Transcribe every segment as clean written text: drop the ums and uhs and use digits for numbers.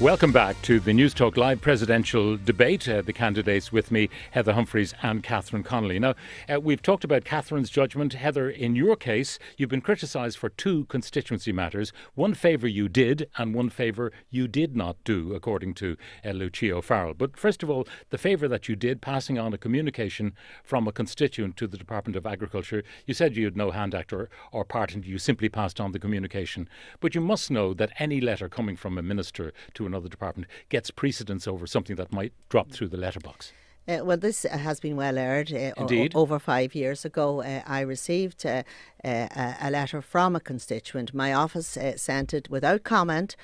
Welcome back to the Newstalk Live presidential debate. The candidates with me, Heather Humphreys and Catherine Connolly. Now, we've talked about Catherine's judgment. Heather, in your case, you've been criticised for two constituency matters. One favour you did and one favour you did not do, according to Lucia O'Farrell. But first of all, the favour that you did, passing on a communication from a constituent to the Department of Agriculture. You said you had no hand act or part in it. You simply passed on the communication. But you must know that any letter coming from a minister to another department gets precedence over something that might drop through the letterbox. Well, this has been well aired. Indeed. Over 5 years ago, I received a letter from a constituent. My office sent it without comment,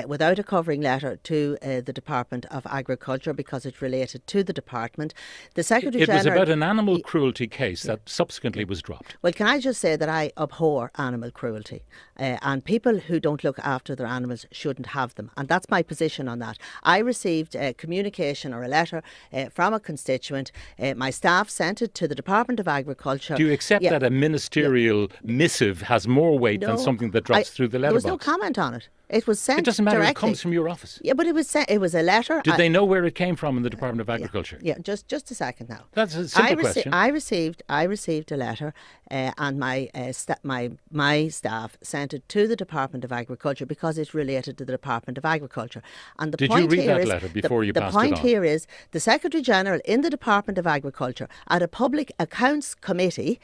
without a covering letter, to the Department of Agriculture because it related to the department. The Secretary General... It was about an animal cruelty case that subsequently was dropped. Well, can I just say that I abhor animal cruelty, and people who don't look after their animals shouldn't have them, and that's my position on that. I received a communication or a letter from a constituent. My staff sent it to the Department of Agriculture. Do you accept that a ministerial missive has more weight than something that drops through the letterbox? There was no comment on it. It was sent. It doesn't matter. Directly. It comes from your office. Yeah, but it was sent. It was a letter. Did they know where it came from in the Department of Agriculture? Yeah, just a second now. That's a simple question. I received a letter, and my staff sent it to the Department of Agriculture because it related to the Department of Agriculture. And Did you read that letter before you passed it on? The point here is the Secretary General in the Department of Agriculture at a Public Accounts Committee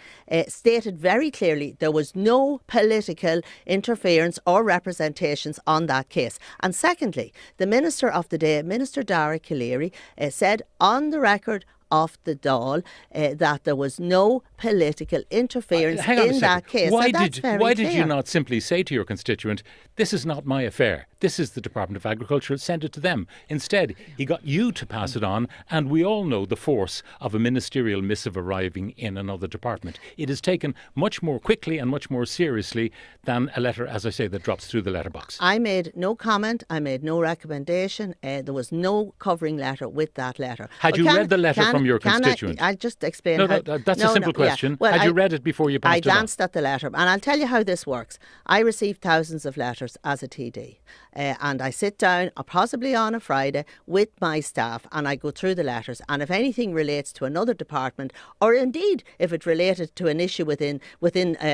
stated very clearly there was no political interference or representations on that case. And secondly, the Minister of the day, Minister Dara Calleary, said on the record of the Dáil that there was no political interference in that case. Why did you not simply say to your constituent, this is not my affair, this is the Department of Agriculture, send it to them? Instead, he got you to pass it on, and we all know the force of a ministerial missive arriving in another department. It is taken much more quickly and much more seriously than a letter, as I say, that drops through the letterbox. I made no comment, I made no recommendation, there was no covering letter with that letter. Had you read the letter from your constituent? I'll just explain. That's a simple question. Well, had you read it before you passed it on? I glanced at the letter, and I'll tell you how this works. I receive thousands of letters as a TD, and I sit down, possibly on a Friday, with my staff, and I go through the letters. And if anything relates to another department, or indeed if it related to an issue within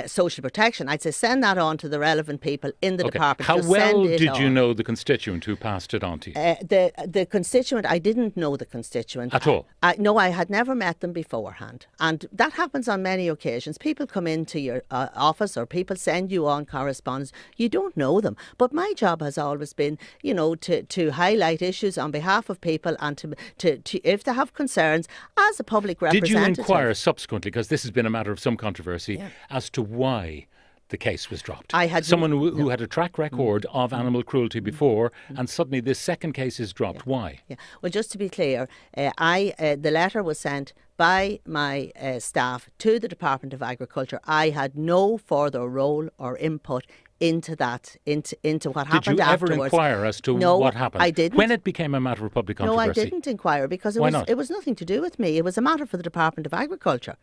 social protection, I'd say send that on to the relevant people in the department. How well did you know the constituent who passed it on to you? The constituent, I didn't know the constituent at all. No, I had never met them beforehand, and that happens on many occasions. People come into your office, or people send you on correspondence. You don't know them, but my job has always been, to highlight issues on behalf of people, and to if they have concerns as a public representative. Did you inquire subsequently, because this has been a matter of some controversy, as to why the case was dropped? I had someone who had a track record of animal cruelty before, and suddenly this second case is dropped. Why? Yeah. Well, just to be clear, the letter was sent by my staff to the Department of Agriculture. I had no further role or input into that, into what happened afterwards. Did you ever inquire as to what happened? I didn't. When it became a matter of public controversy? No, I didn't inquire because it was nothing to do with me. It was a matter for the Department of Agriculture.